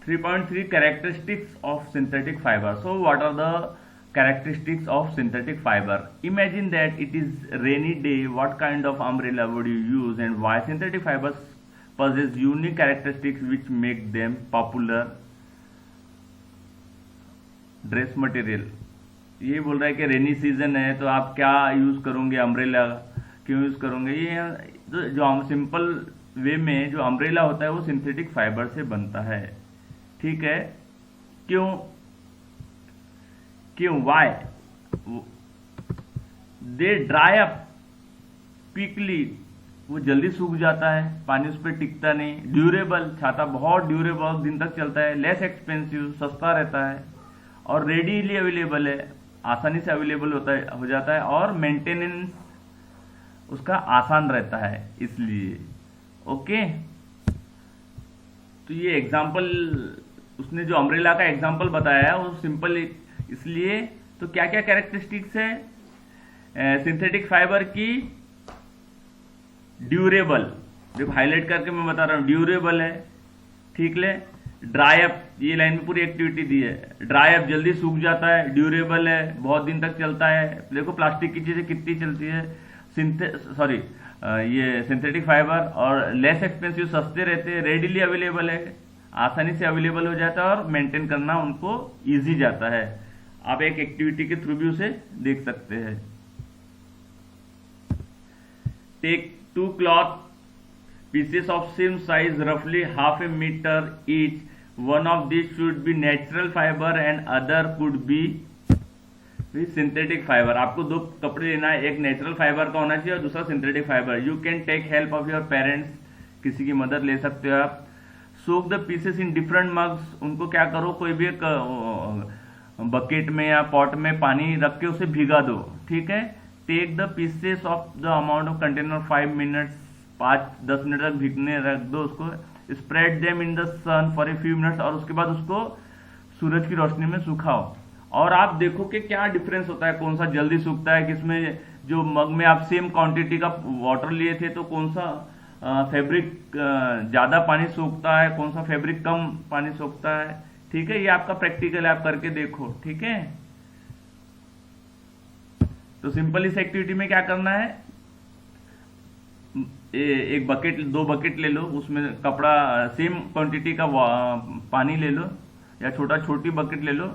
3.3 characteristics of synthetic fiber. So what are the characteristics of synthetic fiber? Imagine that it is rainy day. What kind of umbrella would you use and why? Synthetic fibers possess unique characteristics which make them popular dress material. ये बोल रहा है कि rainy season है तो आप क्या use करोगे, अम्ब्रेला क्यों यूज़ करोगे? ये जो सिंपल वे में जो अम्ब्रेला होता है वो सिंथेटिक फाइबर से बनता है, ठीक है। क्यों क्यों वाई? दे ड्राई अप क्विकली, वो जल्दी सूख जाता है, पानी उस पर टिकता नहीं। ड्यूरेबल, छाता बहुत ड्यूरेबल, दिन तक चलता है। लेस एक्सपेंसिव, सस्ता रहता है। और रेडीली अवेलेबल है, आसानी से अवेलेबल हो जाता है। और मेंटेनेंस उसका आसान रहता है इसलिए, ओके। तो ये एग्जांपल उसने जो अम्ब्रेला का एग्जांपल बताया है वो सिंपल इसलिए। तो क्या क्या कैरेक्टरिस्टिक्स है सिंथेटिक फाइबर की? ड्यूरेबल, देखो हाईलाइट करके मैं बता रहा हूँ, ड्यूरेबल है, ठीक है। ड्राई अप, ये लाइन में पूरी एक्टिविटी दी है। ड्राई अप, जल्दी सूख जाता है। ड्यूरेबल है, बहुत दिन तक चलता है। देखो प्लास्टिक की चीजें कितनी चलती है, ये सिंथेटिक फाइबर। और लेस एक्सपेंसिव, सस्ते रहते हैं। रेडीली अवेलेबल है, आसानी से अवेलेबल हो जाता है। और मेंटेन करना उनको इजी जाता है। आप एक एक्टिविटी के थ्रू भी उसे देख सकते हैं। Take 2 cloth pieces of same size, roughly half a meter each. One of these should be natural fiber and other could be synthetic fiber. आपको दो कपड़े लेना है, एक नेचुरल फाइबर का होना चाहिए और दूसरा synthetic fibre. You can take help of your parents, किसी की मदद ले सकते हो आप। Soak the pieces in different mugs, उनको क्या करो, कोई भी एक बकेट में या पॉट में पानी रख के उसे भिगा दो, ठीक है। Take the pieces of the amount of container 5 minutes, 5-10 minute तक भीगने रख दो उसको। Spread them in the sun for a few minutes, और उसके बाद उसको सूरज की रोशनी में सुखाओ। और आप देखो कि क्या डिफरेंस होता है, कौन सा जल्दी सूखता है, किसमें जो मग में आप सेम क्वांटिटी का वाटर लिए थे तो कौन सा फैब्रिक ज्यादा पानी सोखता है, कौन सा फैब्रिक कम पानी सोखता है, ठीक है। ये आपका प्रैक्टिकल आप करके देखो, ठीक है। तो सिंपल इस एक्टिविटी में क्या करना है, एक बकेट, 2 बकेट ले लो, उसमें कपड़ा सेम क्वांटिटी का पानी ले लो, या छोटी बकेट ले लो,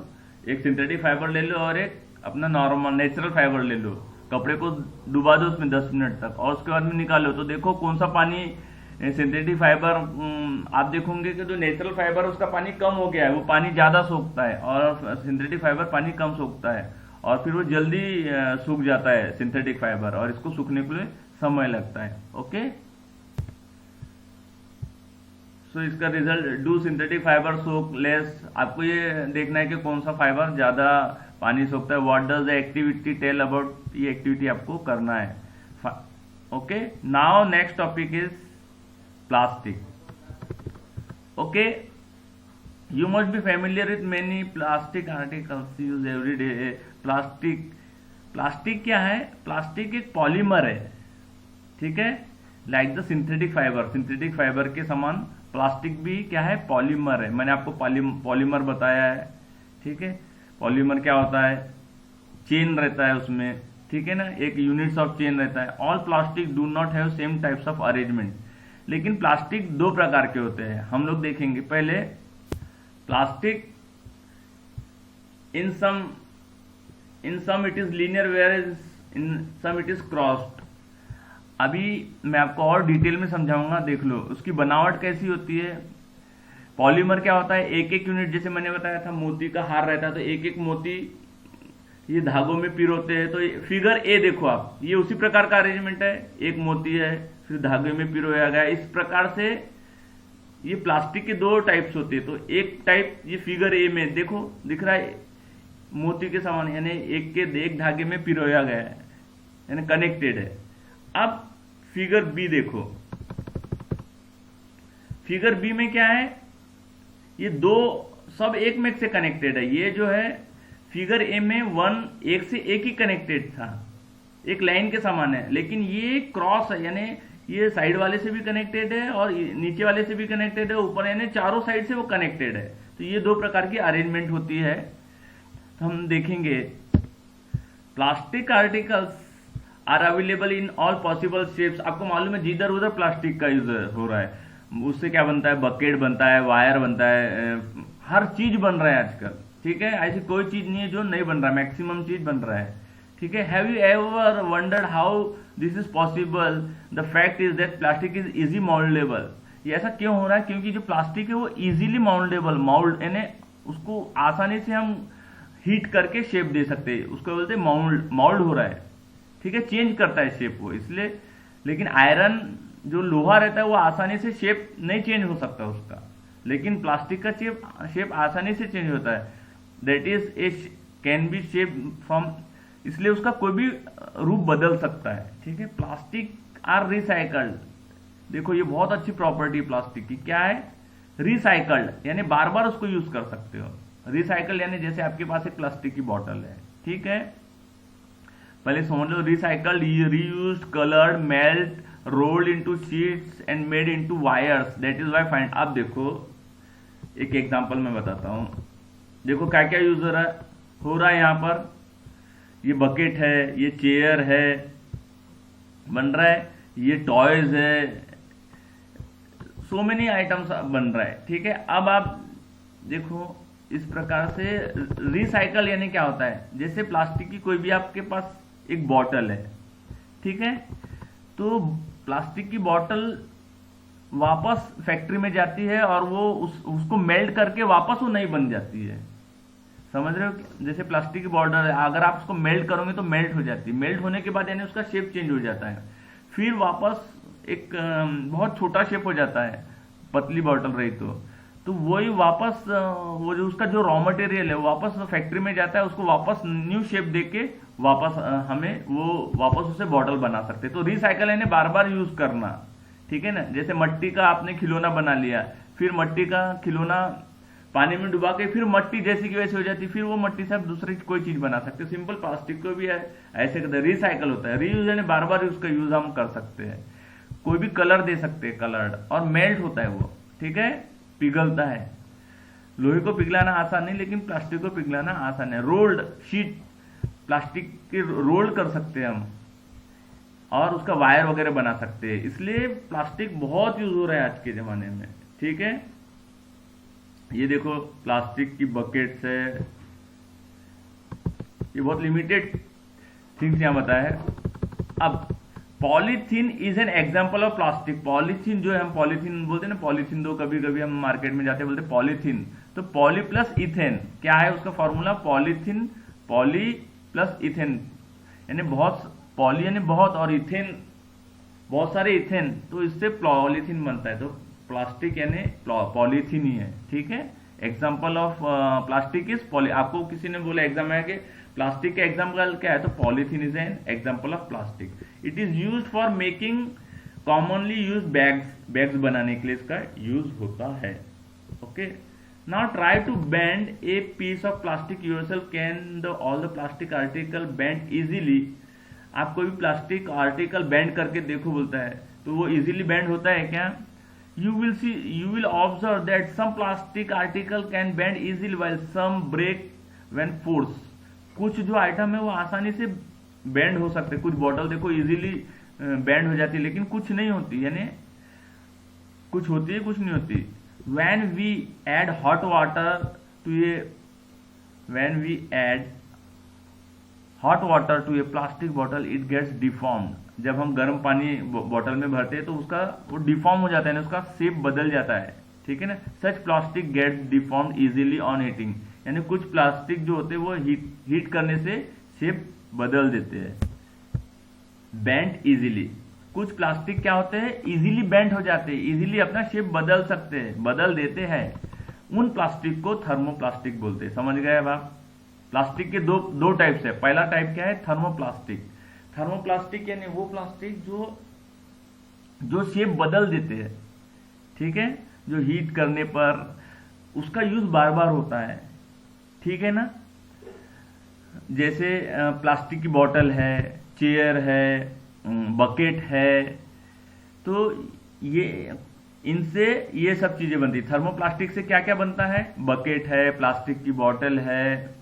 एक सिंथेटिक फाइबर ले लो और एक अपना नॉर्मल नेचुरल फाइबर ले लो। कपड़े को डुबा दो उसमें 10 मिनट तक और उसके बाद में निकालो। तो देखो कौन सा पानी सिंथेटिक फाइबर, आप देखोगे कि जो नेचुरल फाइबर है उसका पानी कम हो गया है, वो पानी ज्यादा सोखता है, और सिंथेटिक फाइबर पानी कम सोखता है, और फिर वो जल्दी सूख जाता है सिंथेटिक फाइबर, और इसको सूखने के लिए समय लगता है, ओके। सो इसका result, do synthetic fibre soak less, आपको ये देखना है कि कौन सा फाइबर ज्यादा पानी सोखता है। What does the activity tell about, ये एक्टिविटी आपको करना है, okay. Now next topic is plastic, okay. You must be familiar with many plastic articles use every day. Plastic क्या है? प्लास्टिक एक पॉलीमर है, ठीक है, like the synthetic fibre. Synthetic fibre के समान प्लास्टिक भी क्या है? पॉलीमर है। मैंने आपको पॉलीमर बताया है, ठीक है। पॉलीमर क्या होता है? चेन रहता है उसमें, ठीक है ना, एक यूनिट्स ऑफ चेन रहता है। All plastic do not have same types of arrangement. लेकिन प्लास्टिक 2 प्रकार के होते हैं, हम लोग देखेंगे। पहले plastic in some it is linear where in some it is crossed. अभी मैं आपको और डिटेल में समझाऊंगा, देख लो उसकी बनावट कैसी होती है। पॉलीमर क्या होता है? एक एक यूनिट, जैसे मैंने बताया था मोती का हार रहता है तो एक एक मोती ये धागों में पिरोते हैं। तो फिगर ए देखो आप, ये उसी प्रकार का अरेंजमेंट है, एक मोती है फिर धागे में पिरोया गया। इस प्रकार से ये प्लास्टिक के 2 टाइप्स होते हैं। तो एक टाइप ये फिगर ए में देखो दिख रहा है मोती के समान, यानी एक धागे में पिरोया गया है, यानी कनेक्टेड है। अब फिगर बी देखो, फिगर बी में क्या है? ये 2 सब एक में से कनेक्टेड है। ये जो है फिगर ए में एक से एक ही कनेक्टेड था, एक लाइन के समान है, लेकिन ये क्रॉस है, यानी ये साइड वाले से भी कनेक्टेड है और नीचे वाले से भी कनेक्टेड है, ऊपर यानी चारों साइड से वो कनेक्टेड है। तो ये दो प्रकार की अरेंजमेंट होती है। तो हम देखेंगे plastic articles are available in all possible shapes. आपको मालूम है जिधर उधर प्लास्टिक का यूज हो रहा है, उससे क्या बनता है, बकेट बनता है, वायर बनता है, हर चीज बन रहा है आजकल, ठीक है। ऐसी कोई चीज नहीं है जो नहीं बन रहा है, मैक्सिमम चीज बन रहा है, ठीक है। Have you ever wondered how this is possible? The fact is that plastic is easy mouldable. ये ऐसा क्यों हो रहा है? क्योंकि जो प्लास्टिक है वो इजीली मोल्डेबल, मोल्ड यानी उसको आसानी से हम हीट करके शेप दे सकते हैं, उसको बोलते हैं मोल्ड हो रहा है, ठीक है, चेंज करता है शेप को, इसलिए। लेकिन आयरन जो लोहा रहता है वो आसानी से शेप नहीं चेंज हो सकता उसका, लेकिन प्लास्टिक का शेप आसानी से चेंज होता है। That is a can be shape from, इसलिए उसका कोई भी रूप बदल सकता है, ठीक है। प्लास्टिक आर रिसाइकल्ड, देखो ये बहुत अच्छी प्रॉपर्टी प्लास्टिक की, क्या है, रिसाइकल्ड यानी बार बार उसको यूज कर सकते हो। रिसाइकल यानी जैसे आपके पास एक प्लास्टिक की बॉटल है, ठीक है, पहले समझ लो, recycled, reused, coloured, melt, rolled into sheets and made into wires, that is why find. अब देखो एक एग्जांपल मैं बताता हूं, देखो क्या क्या यूज हो रहा है यहाँ पर। ये बकेट है, ये चेयर है बन रहा है, ये टॉयज है, सो मेनी आइटम्स बन रहा है, ठीक है। अब आप देखो इस प्रकार से रिसाइकल यानी क्या होता है, जैसे प्लास्टिक की कोई भी आपके पास एक बॉटल है, ठीक है, तो प्लास्टिक की बॉटल वापस फैक्ट्री में जाती है और वो उसको मेल्ट करके वापस वो नई बन जाती है, समझ रहे हो। जैसे प्लास्टिक की बॉटल है, अगर आप उसको मेल्ट करोगे तो मेल्ट हो जाती है, मेल्ट होने के बाद यानी उसका शेप चेंज हो जाता है, फिर वापस एक बहुत छोटा शेप हो जाता है, पतली बॉटल रही तो वही वापस वो जो उसका जो रॉ मटेरियल है वापस फैक्ट्री में जाता है, उसको वापस न्यू शेप देके वापस हमें वो वापस उसे बॉटल बना सकते हैं। तो रिसाइकल यानी बार बार यूज करना, ठीक है ना। जैसे मट्टी का आपने खिलौना बना लिया, फिर मट्टी का खिलौना पानी में डुबा के फिर मट्टी जैसी की वैसी हो जाती, फिर वो मट्टी से आप दूसरी कोई चीज बना सकते हैं। सिंपल प्लास्टिक को भी है ऐसे करते, रिसाइकल होता है, रीयूज यानी बार बार उसका यूज हम कर सकते हैं। कोई भी कलर दे सकते हैं, कलर्ड, और मेल्ट होता है वो, ठीक है, पिघलता है। लोहे को पिघलाना आसान नहीं, लेकिन प्लास्टिक को पिघलाना आसान है। रोल्ड शीट, प्लास्टिक के रोल कर सकते हैं हम, और उसका वायर वगैरह बना सकते हैं, इसलिए प्लास्टिक बहुत यूज हो रहा है आज के जमाने में, ठीक है। ये देखो प्लास्टिक की बकेट्स है, ये बहुत लिमिटेड थिंग्स यहां बताया है। अब polythene is an example of plastic. Polythene जो है, हम पॉलीथीन बोलते हैं ना, पॉलीथीन दो, कभी कभी हम मार्केट में जाते बोलते पॉलीथीन, तो पॉली प्लस इथेन, क्या है उसका formula, polythene, poly plus ethane, यानी बहुत, पॉली यानी बहुत और इथेन बहुत सारे इथेन, तो इससे पॉलीथीन बनता है। तो प्लास्टिक यानी पॉलीथीन ही है, ठीक है। Example of plastic is poly, आपको किसी ने बोला एग्जाम में कि प्लास्टिक का एग्जाम्पल क्या है, तो polythene is an example of plastic. It is used for making commonly use bags बनाने के लिए इसका यूज होता है, okay. Now try to bend a piece of plastic yourself, can the all the plastic article bend easily. आप कोई भी plastic article bend करके देखो बोलता है, तो वो इजीली बेंड होता है क्या? You will observe that some plastic article can bend easily while some break when forced. कुछ जो आइटम है वो आसानी से बेंड हो सकते, कुछ बॉटल देखो इजीली बेंड हो जाती है, लेकिन कुछ नहीं होती, यानी कुछ होती है कुछ नहीं होती। When we add hot water to a plastic bottle, it gets deformed. जब हम गर्म पानी बोतल में भरते हैं तो उसका वो डिफॉर्म हो जाता है ना, उसका शेप बदल जाता है, ठीक है ना। Such plastic gets deformed easily on heating, यानी कुछ प्लास्टिक जो होते हैं वो हीट करने से शेप बदल देते हैं। बेंड इजीली, कुछ प्लास्टिक क्या होते हैं, इजीली बेंड हो जाते हैं, इजीली अपना शेप बदल सकते हैं, बदल देते हैं। उन प्लास्टिक को थर्मोप्लास्टिक बोलते हैं। समझ गए अब आप? प्लास्टिक के दो टाइप्स है। पहला टाइप क्या है, थर्मोप्लास्टिक। थर्मोप्लास्टिक यानी वो प्लास्टिक जो शेप बदल देते हैं, ठीक है, जो हीट करने पर उसका यूज बार बार होता है, ठीक है ना। जैसे प्लास्टिक की बोतल है, चेयर है, बकेट है, तो ये इनसे ये सब चीजें बनती है। थर्मोप्लास्टिक से क्या क्या बनता है? बकेट है, प्लास्टिक की बॉटल है,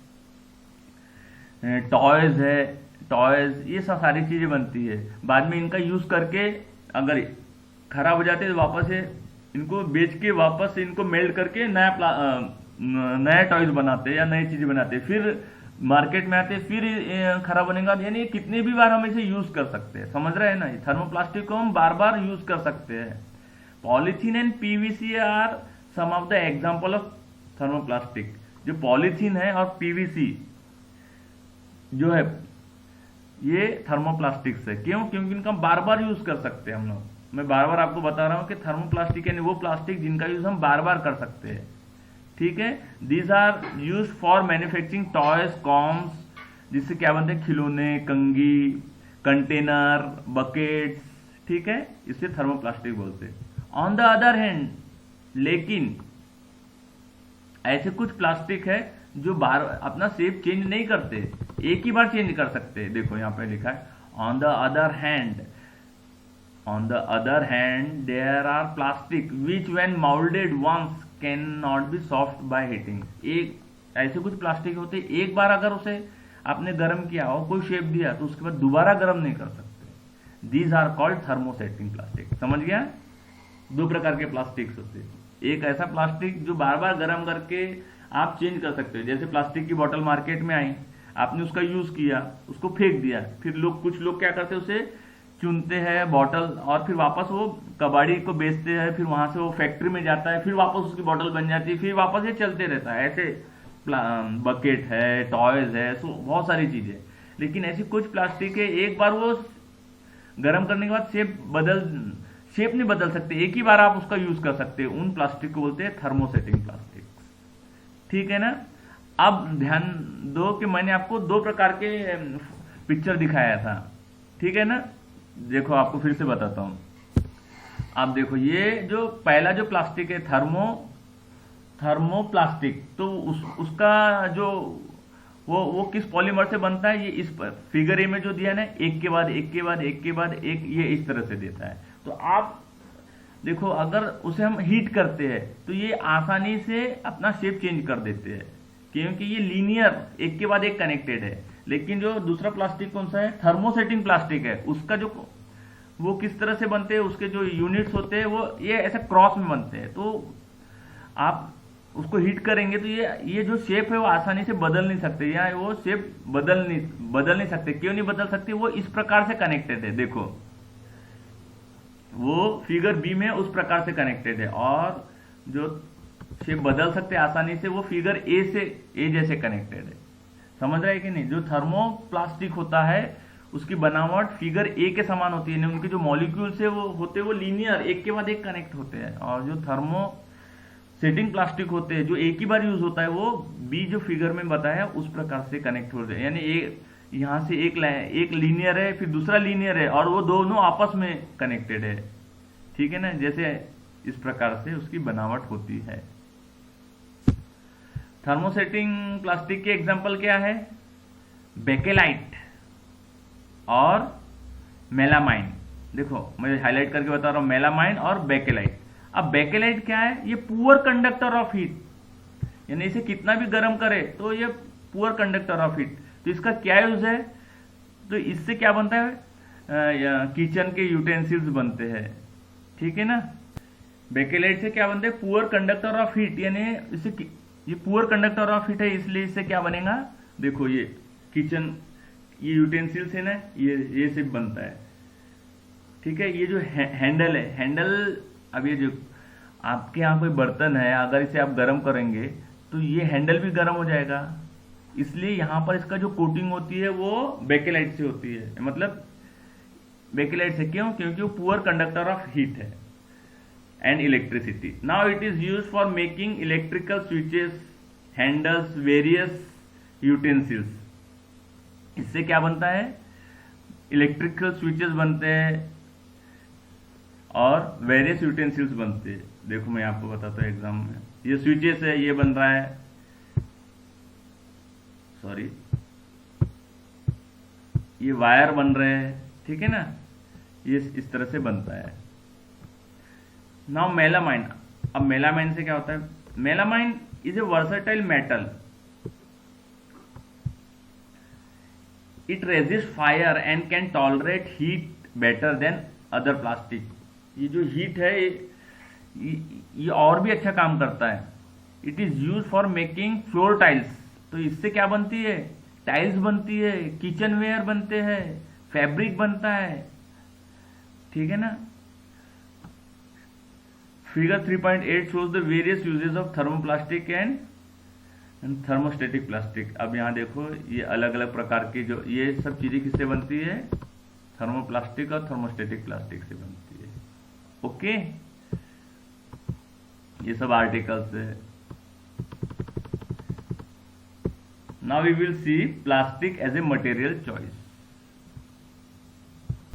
टॉयज है, टॉयज, ये सब सारी चीजें बनती है। बाद में इनका यूज करके अगर खराब हो जाते हैं तो वापस से इनको बेच के वापस से इनको मेल्ट करके नया टॉयज बनाते हैं या नई चीजें बनाते हैं, फिर मार्केट में आते हैं, फिर खराब होने के बाद, यानी कितने भी बार हम इसे यूज कर सकते हैं। समझ रहे हैं ना? थर्मोप्लास्टिक को हम बार बार यूज कर सकते हैं। Polythene and PVC are some of the example of thermoplastic. जो पॉलीथीन है और पीवीसी जो है ये थर्मोप्लास्टिक्स है। क्यों? क्योंकि इनका बार बार यूज कर सकते हैं हम लोग। मैं बार बार आपको बता रहा हूं कि थर्मोप्लास्टिक यानी वो प्लास्टिक जिनका यूज हम बार बार कर सकते हैं। ठीक है। These are use for manufacturing toys, combs, जिससे क्या बनते हैं? खिलौने, कंघी, कंटेनर, बकेट्स। ठीक है, इसे थर्मोप्लास्टिक बोलते हैं। ऑन द अदर हैंड, लेकिन ऐसे कुछ प्लास्टिक है जो बार अपना शेप चेंज नहीं करते, एक ही बार चेंज कर सकते हैं। देखो यहां पे लिखा है on the other hand, on the other hand there are plastic which when moulded once can not be soft by heating. एक ऐसे कुछ प्लास्टिक होते हैं, एक बार अगर उसे आपने गर्म किया हो, कोई शेप दिया, तो उसके बाद दोबारा गर्म नहीं कर सकते। These are called thermosetting plastic. समझ गया? दो प्रकार के प्लास्टिक्स होते हैं। एक ऐसा प्लास्टिक जो बार बार गर्म करके आप चेंज कर सकते हो। जैसे प्लास्टिक की बोतल मार्केट में आई, आपने उसका यूज किया, उसको फेंक दिया, फिर कुछ लोग क्या करते हैं, उसे चुनते हैं बॉटल, और फिर वापस वो कबाड़ी को बेचते हैं, फिर वहां से वो फैक्ट्री में जाता है, फिर वापस उसकी बॉटल बन जाती है, फिर वापस ये चलते रहता है। ऐसे बकेट है, टॉयज है, सो बहुत सारी चीजें। लेकिन ऐसी कुछ प्लास्टिक है, एक बार वो गर्म करने के बाद शेप नहीं बदल सकते, एक ही बार आप उसका यूज कर सकते हैं। उन प्लास्टिक को बोलते हैं थर्मोसेटिंग प्लास्टिक। ठीक है ना? अब ध्यान दो कि मैंने आपको दो प्रकार के पिक्चर दिखाया था। ठीक है ना? देखो आपको फिर से बताता हूं। आप देखो, ये जो पहला जो प्लास्टिक है थर्मोप्लास्टिक, तो उसका जो वो किस पॉलीमर से बनता है? ये इस फिगर ए में जो दिया ना, एक के बाद एक के बाद एक के बाद एक, ये इस तरह से देता है। तो आप देखो, अगर उसे हम हीट करते हैं तो ये आसानी से अपना शेप चेंज कर देते हैं, क्योंकि ये लीनियर एक के बाद एक कनेक्टेड है। लेकिन जो दूसरा प्लास्टिक कौन सा है? थर्मोसेटिंग प्लास्टिक है। उसका जो वो किस तरह से बनते हैं, उसके जो यूनिट्स होते हैं वो ये ऐसे क्रॉस में बनते हैं। तो आप उसको हीट करेंगे तो ये जो शेप है वो आसानी से बदल नहीं सकते, या वो शेप बदल नहीं सकते। क्यों नहीं बदल सकते? वो इस प्रकार से कनेक्टेड है। देखो, वो फिगर बी में उस प्रकार से कनेक्टेड है, और जो शेप बदल सकते आसानी से वो फिगर ए जैसे कनेक्टेड है। समझ रहे हैं कि नहीं? जो थर्मोप्लास्टिक होता है उसकी बनावट फिगर ए के समान होती है, उनके जो मॉलिक्यूल्स है वो होते हैं वो लीनियर एक के बाद एक कनेक्ट होते हैं। और जो थर्मोसेटिंग प्लास्टिक होते हैं जो एक ही बार यूज होता है, वो बी जो फिगर में बताया उस प्रकार से कनेक्ट होते हैं। यानी यहाँ से एक लीनियर है, फिर दूसरा लीनियर है, और वो दोनों आपस में कनेक्टेड है। ठीक है ना? जैसे इस प्रकार से उसकी बनावट होती है। थर्मोसेटिंग प्लास्टिक के एग्जांपल क्या है? बेकेलाइट और मेलामाइन। देखो मैं हाईलाइट करके बता रहा हूं, मेलामाइन और बेकेलाइट। अब बेकेलाइट क्या है? ये पुअर कंडक्टर ऑफ हीट, यानी इसे कितना भी गर्म करे तो ये पुअर कंडक्टर ऑफ हीट। तो इसका क्या यूज है? तो इससे क्या बनता है? किचन के यूटेंसिल्स बनते हैं। ठीक है ना? बेकेलाइट से क्या बनते हैं? पुअर कंडक्टर ऑफ हीट, यानी इससे ये पुअर कंडक्टर ऑफ हीट है, इसलिए इससे क्या बनेगा? देखो ये किचन, ये यूटेंसिल्स है ना, ये सिर्फ बनता है। ठीक है? ये जो हैंडल है, हैंडल, अब ये जो आपके यहाँ कोई बर्तन है, अगर इसे आप गर्म करेंगे तो ये हैंडल भी गर्म हो जाएगा। इसलिए यहां पर इसका जो कोटिंग होती है वो बेकेलाइट से होती है, मतलब बेकेलाइट से। क्यों? क्योंकि वो पुअर कंडक्टर ऑफ हीट है and electricity. Now it is use for making electrical switches, handles, various utensils. इससे क्या बनता है? इलेक्ट्रिकल स्विचेस बनते हैं और वेरियस यूटेंसिल्स बनते हैं। देखो मैं आपको बताता हूँ एग्जाम में, ये स्विचेस है, ये बन रहा है, सॉरी, ये वायर बन रहे हैं। ठीक है ना? ये इस तरह से बनता है। Now melamine. अब मेलामाइन से क्या होता है? Melamine is a versatile metal, it resist fire and can tolerate heat better than other plastic. ये जो हीट है ये और भी अच्छा काम करता है। It is use for making floor tiles. तो इससे क्या बनती है? टाइल्स बनती है, किचन वेयर बनते हैं, फैब्रिक बनता है, ठीक है ना। Figure 3.8 shows the various uses of thermoplastic and thermostatic plastic। अब यहाँ देखो ये अलग अलग प्रकार की जो ये सब चीजें किससे बनती है? थर्मोप्लास्टिक और थर्मोस्टेटिक प्लास्टिक से बनती है। ओके, ये सब आर्टिकल्स है। Now we will see plastic as a material choice.